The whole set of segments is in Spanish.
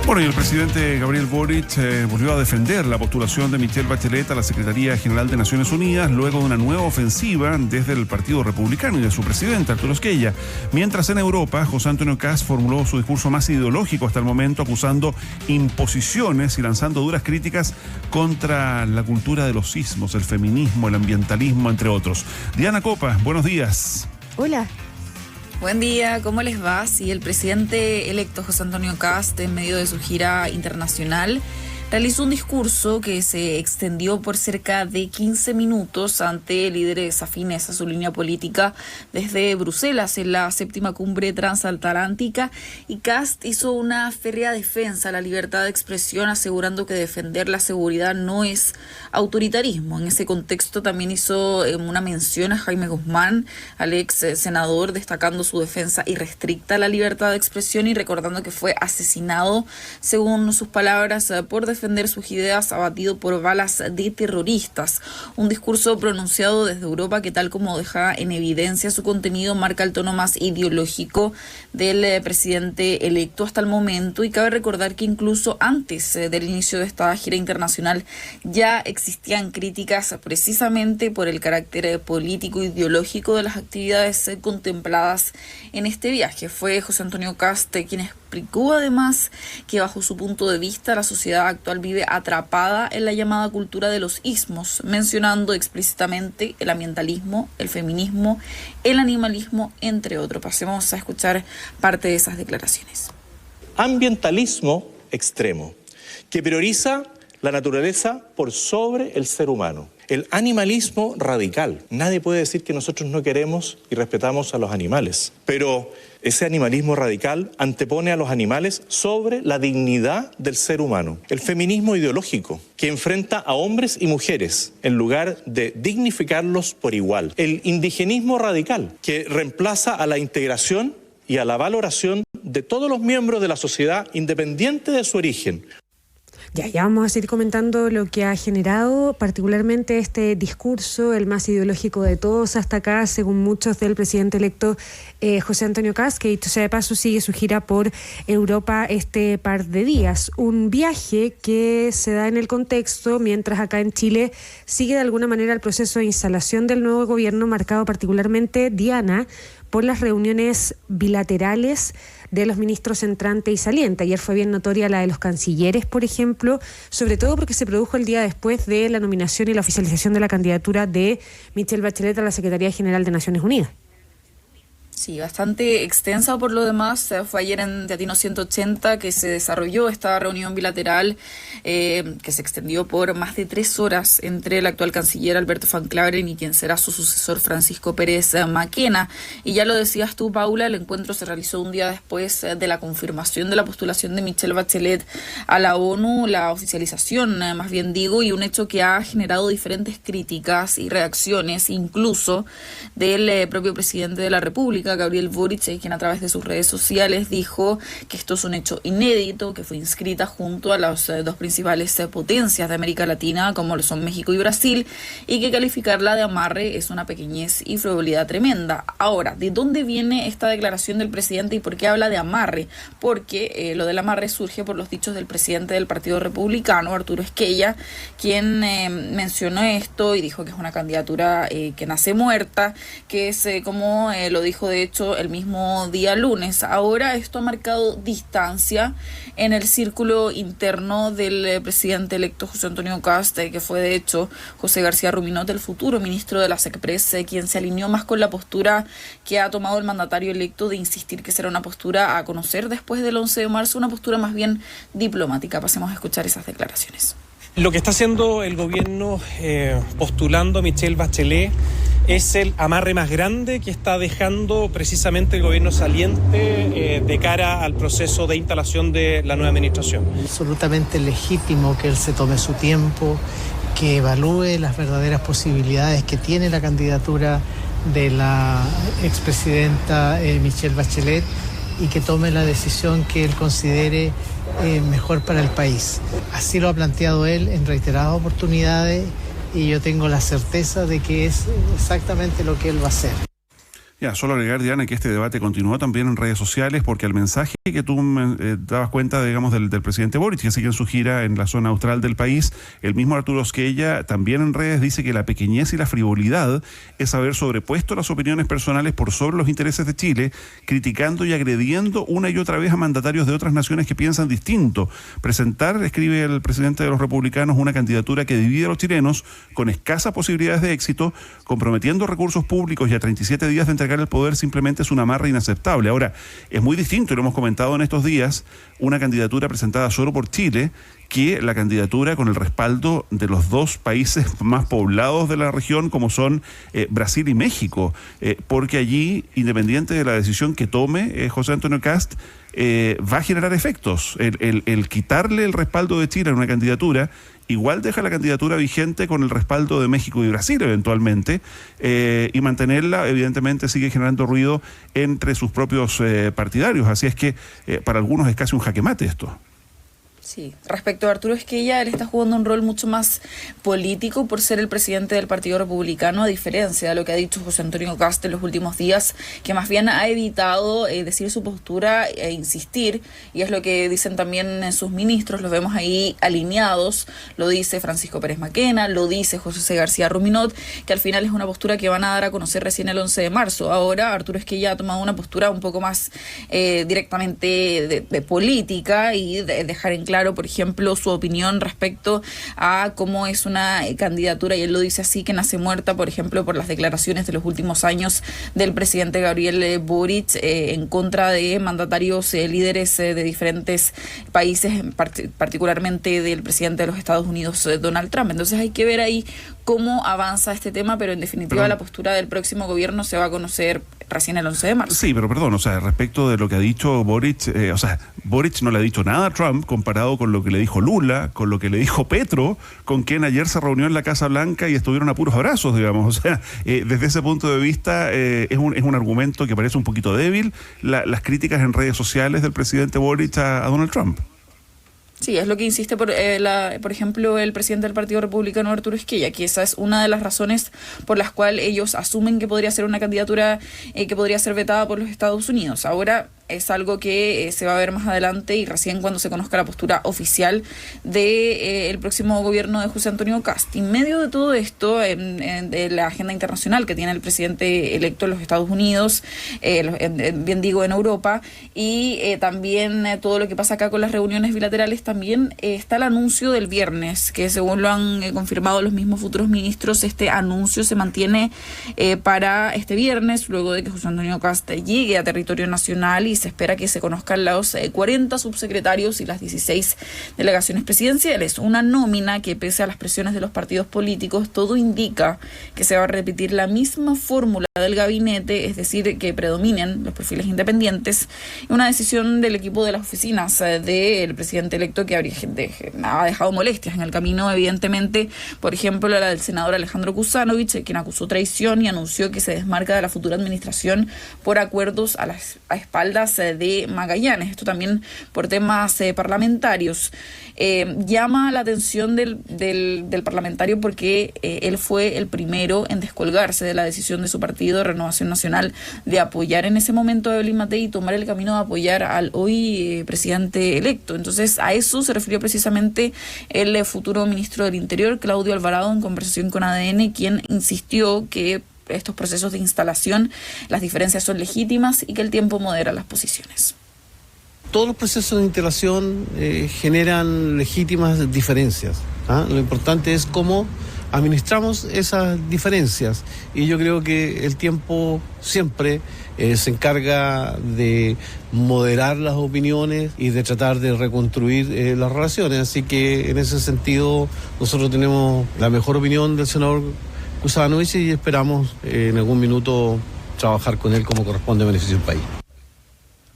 Bueno, y el presidente Gabriel Boric volvió a defender la postulación de Michelle Bachelet a la Secretaría General de Naciones Unidas luego de una nueva ofensiva desde el Partido Republicano y de su presidente, Arturo Esquella. Mientras en Europa, José Antonio Kast formuló su discurso más ideológico hasta el momento, acusando imposiciones y lanzando duras críticas contra la cultura de los sismos, el feminismo, el ambientalismo, entre otros. Diana Copa, buenos días. Hola. Buen día, ¿cómo les va? Sí, el presidente electo José Antonio Kast, en medio de su gira internacional, realizó un discurso que se extendió por cerca de 15 minutos ante líderes afines a su línea política desde Bruselas en la 7ª cumbre transatlántica, y Kast hizo una férrea defensa a la libertad de expresión, asegurando que defender la seguridad no es autoritarismo. En ese contexto también hizo una mención a Jaime Guzmán, al ex senador, destacando su defensa irrestricta a la libertad de expresión y recordando que fue asesinado, según sus palabras, por defender sus ideas, abatido por balas de terroristas. Un discurso pronunciado desde Europa que, tal como deja en evidencia su contenido, marca el tono más ideológico del presidente electo hasta el momento, y cabe recordar que incluso antes del inicio de esta gira internacional ya existían críticas precisamente por el carácter político e ideológico de las actividades contempladas en este viaje. Fue José Antonio Kast quien explicó además que bajo su punto de vista la sociedad actual vive atrapada en la llamada cultura de los ismos, mencionando explícitamente el ambientalismo, el feminismo, el animalismo, entre otros. Pasemos a escuchar parte de esas declaraciones. Ambientalismo extremo, que prioriza la naturaleza por sobre el ser humano. El animalismo radical. Nadie puede decir que nosotros no queremos y respetamos a los animales, pero ese animalismo radical antepone a los animales sobre la dignidad del ser humano. El feminismo ideológico, que enfrenta a hombres y mujeres en lugar de dignificarlos por igual. El indigenismo radical, que reemplaza a la integración y a la valoración de todos los miembros de la sociedad, independiente de su origen. Ya vamos a seguir comentando lo que ha generado particularmente este discurso, el más ideológico de todos hasta acá, según muchos, del presidente electo José Antonio Kast, que dicho sea de paso sigue su gira por Europa este par de días. Un viaje que se da en el contexto mientras acá en Chile sigue de alguna manera el proceso de instalación del nuevo gobierno, marcado particularmente, Diana, por las reuniones bilaterales de los ministros entrante y saliente. Ayer fue bien notoria la de los cancilleres, por ejemplo, sobre todo porque se produjo el día después de la nominación y la oficialización de la candidatura de Michelle Bachelet a la Secretaría General de Naciones Unidas. Sí, bastante extensa por lo demás. Fue ayer en Teatino 180 que se desarrolló esta reunión bilateral que se extendió por más de 3 horas entre el actual canciller Alberto Van Claveren y quien será su sucesor Francisco Pérez Maquena. Y ya lo decías tú, Paula, el encuentro se realizó un día después de la confirmación de la postulación de Michelle Bachelet a la ONU, la oficialización, más bien digo, y un hecho que ha generado diferentes críticas y reacciones, incluso del propio presidente de la República, Gabriel Boric, quien a través de sus redes sociales dijo que esto es un hecho inédito, que fue inscrita junto a las dos principales potencias de América Latina, como lo son México y Brasil, y que calificarla de amarre es una pequeñez y frivolidad tremenda. Ahora, ¿de dónde viene esta declaración del presidente y por qué habla de amarre? Porque lo del amarre surge por los dichos del presidente del Partido Republicano, Arturo Esquella, quien mencionó esto y dijo que es una candidatura que nace muerta, que es como lo dijo de hecho el mismo día lunes. Ahora esto ha marcado distancia en el círculo interno del presidente electo José Antonio Kast, que fue de hecho José García Ruminot, el futuro ministro de la SECPRES, quien se alineó más con la postura que ha tomado el mandatario electo de insistir que será una postura a conocer después del 11 de marzo, una postura más bien diplomática. Pasemos a escuchar esas declaraciones. Lo que está haciendo el gobierno postulando a Michelle Bachelet es el amarre más grande que está dejando precisamente el gobierno saliente de cara al proceso de instalación de la nueva administración. Absolutamente legítimo que él se tome su tiempo, que evalúe las verdaderas posibilidades que tiene la candidatura de la expresidenta Michelle Bachelet y que tome la decisión que él considere mejor para el país. Así lo ha planteado él en reiteradas oportunidades y yo tengo la certeza de que es exactamente lo que él va a hacer. Ya, solo agregar, Diana, que este debate continuó también en redes sociales, porque el mensaje que tú dabas cuenta, digamos, del presidente Boric, que sigue en su gira en la zona austral del país, el mismo Arturo Osquella también en redes dice que la pequeñez y la frivolidad es haber sobrepuesto las opiniones personales por sobre los intereses de Chile, criticando y agrediendo una y otra vez a mandatarios de otras naciones que piensan distinto. Presentar, escribe el presidente de los republicanos, una candidatura que divide a los chilenos con escasas posibilidades de éxito, comprometiendo recursos públicos y a 37 días de entregar el poder, simplemente es una amarra inaceptable. Ahora, es muy distinto, y lo hemos comentado en estos días, una candidatura presentada solo por Chile que la candidatura con el respaldo de los dos países más poblados de la región, como son Brasil y México, porque allí, independiente de la decisión que tome José Antonio Kast, va a generar efectos. El quitarle el respaldo de Chile en una candidatura igual deja la candidatura vigente con el respaldo de México y Brasil eventualmente, y mantenerla evidentemente sigue generando ruido entre sus propios partidarios, así es que para algunos es casi un jaque mate esto. Sí, respecto a Arturo Esquella, él está jugando un rol mucho más político por ser el presidente del Partido Republicano, a diferencia de lo que ha dicho José Antonio Kast en los últimos días, que más bien ha evitado decir su postura e insistir, y es lo que dicen también sus ministros, los vemos ahí alineados, lo dice Francisco Pérez Maquena, lo dice José García Ruminot, que al final es una postura que van a dar a conocer recién el 11 de marzo. Ahora Arturo Esquella ha tomado una postura un poco más directamente de política y de dejar en claro, por ejemplo, su opinión respecto a cómo es una candidatura, y él lo dice así, que nace muerta, por ejemplo, por las declaraciones de los últimos años del presidente Gabriel Boric en contra de mandatarios líderes de diferentes países, particularmente del presidente de los Estados Unidos, Donald Trump. Entonces hay que ver ahí cómo avanza este tema, pero en definitiva la postura del próximo gobierno se va a conocer recién el 11 de marzo. Sí, pero perdón, respecto de lo que ha dicho Boric, Boric no le ha dicho nada a Trump comparado con lo que le dijo Lula, con lo que le dijo Petro, con quien ayer se reunió en la Casa Blanca y estuvieron a puros abrazos, digamos. Desde ese punto de vista es un argumento que parece un poquito débil, las críticas en redes sociales del presidente Boric a Donald Trump. Sí, es lo que insiste, por ejemplo, el presidente del Partido Republicano, Arturo Esquella, que esa es una de las razones por las cuales ellos asumen que podría ser una candidatura que podría ser vetada por los Estados Unidos. Ahora es algo que se va a ver más adelante y recién cuando se conozca la postura oficial del próximo gobierno de José Antonio Kast. En medio de todo esto, de la agenda internacional que tiene el presidente electo en los Estados Unidos, bien digo en Europa, y también todo lo que pasa acá con las reuniones bilaterales, también está el anuncio del viernes, que según lo han confirmado los mismos futuros ministros, este anuncio se mantiene para este viernes, luego de que José Antonio Kast llegue a territorio nacional, y se espera que se conozcan los 40 subsecretarios y las 16 delegaciones presidenciales. Una nómina que, pese a las presiones de los partidos políticos, todo indica que se va a repetir la misma fórmula del gabinete, es decir, que predominen los perfiles independientes. Una decisión del equipo de las oficinas del presidente electo que ha dejado molestias en el camino, evidentemente, por ejemplo, la del senador Alejandro Kuzanovich, quien acusó traición y anunció que se desmarca de la futura administración por acuerdos a espaldas de Magallanes. Esto también por temas parlamentarios. Llama la atención del parlamentario porque él fue el primero en descolgarse de la decisión de su partido, Renovación Nacional, de apoyar en ese momento a Evelyn Matei y tomar el camino de apoyar al hoy presidente electo. Entonces, a eso se refirió precisamente el futuro ministro del Interior, Claudio Alvarado, en conversación con ADN, quien insistió que estos procesos de instalación, las diferencias son legítimas y que el tiempo modera las posiciones. Todos los procesos de integración generan legítimas diferencias. Lo importante es cómo administramos esas diferencias, y yo creo que el tiempo siempre se encarga de moderar las opiniones y de tratar de reconstruir las relaciones, así que en ese sentido nosotros tenemos la mejor opinión del senador Kuzanovich y esperamos en algún minuto trabajar con él como corresponde a beneficio del país.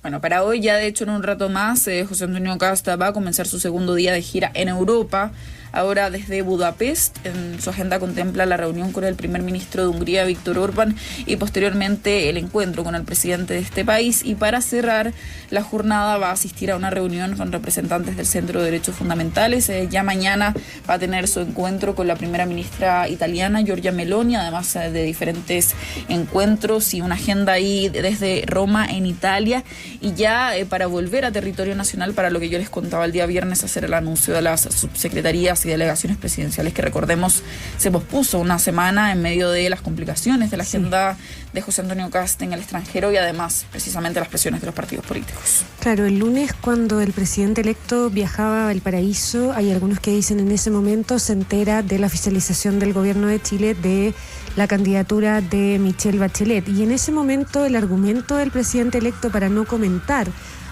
Bueno, para hoy ya de hecho en un rato más José Antonio Kast va a comenzar su segundo día de gira en Europa. ahora desde Budapest. En su agenda contempla la reunión con el primer ministro de Hungría, Viktor Orbán, y posteriormente el encuentro con el presidente de este país. Y para cerrar la jornada va a asistir a una reunión con representantes del Centro de Derechos Fundamentales. Ya mañana va a tener su encuentro con la primera ministra italiana, Giorgia Meloni, además de diferentes encuentros y una agenda ahí desde Roma en Italia. Y ya para volver a territorio nacional, para lo que yo les contaba el día viernes, hacer el anuncio de las subsecretarías y delegaciones presidenciales que, recordemos, se pospuso una semana en medio de las complicaciones de la agenda de José Antonio Kast en el extranjero y además precisamente las presiones de los partidos políticos. Claro, el lunes, cuando el presidente electo viajaba a Valparaíso, hay algunos que dicen en ese momento se entera de la oficialización del gobierno de Chile de la candidatura de Michelle Bachelet, y en ese momento el argumento del presidente electo para no comentar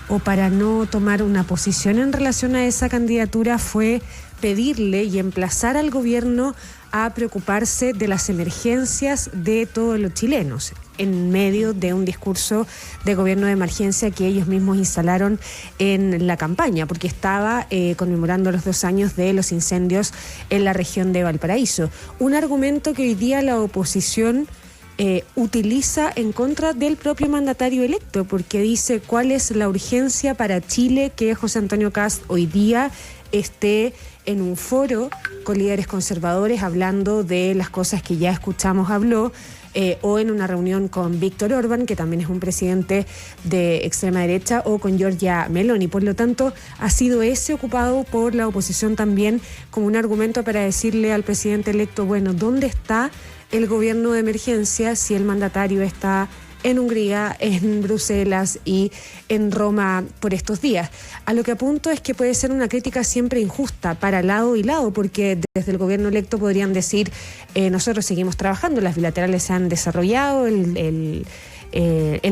o para no tomar una posición en relación a esa candidatura fue pedirle y emplazar al gobierno a preocuparse de las emergencias de todos los chilenos, en medio de un discurso de gobierno de emergencia que ellos mismos instalaron en la campaña, porque estaba conmemorando los 2 años de los incendios en la región de Valparaíso. Un argumento que hoy día la oposición utiliza en contra del propio mandatario electo, porque dice cuál es la urgencia para Chile que José Antonio Kast hoy día esté en un foro con líderes conservadores hablando de las cosas que ya escuchamos habló, o en una reunión con Viktor Orbán, que también es un presidente de extrema derecha, o con Giorgia Meloni. Por lo tanto, ha sido ese ocupado por la oposición también como un argumento para decirle al presidente electo, bueno, ¿dónde está el gobierno de emergencia si el mandatario está en Hungría, en Bruselas y en Roma por estos días? A lo que apunto es que puede ser una crítica siempre injusta para lado y lado, porque desde el gobierno electo podrían decir, nosotros seguimos trabajando, las bilaterales se han desarrollado, el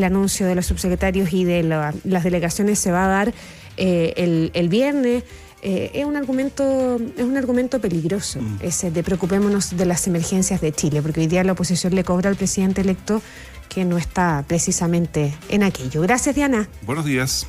anuncio de los subsecretarios y de las delegaciones se va a dar el viernes. Es un argumento peligroso, ese de preocupémonos de las emergencias de Chile, porque hoy día la oposición le cobra al presidente electo que no está precisamente en aquello. Gracias, Diana. Buenos días.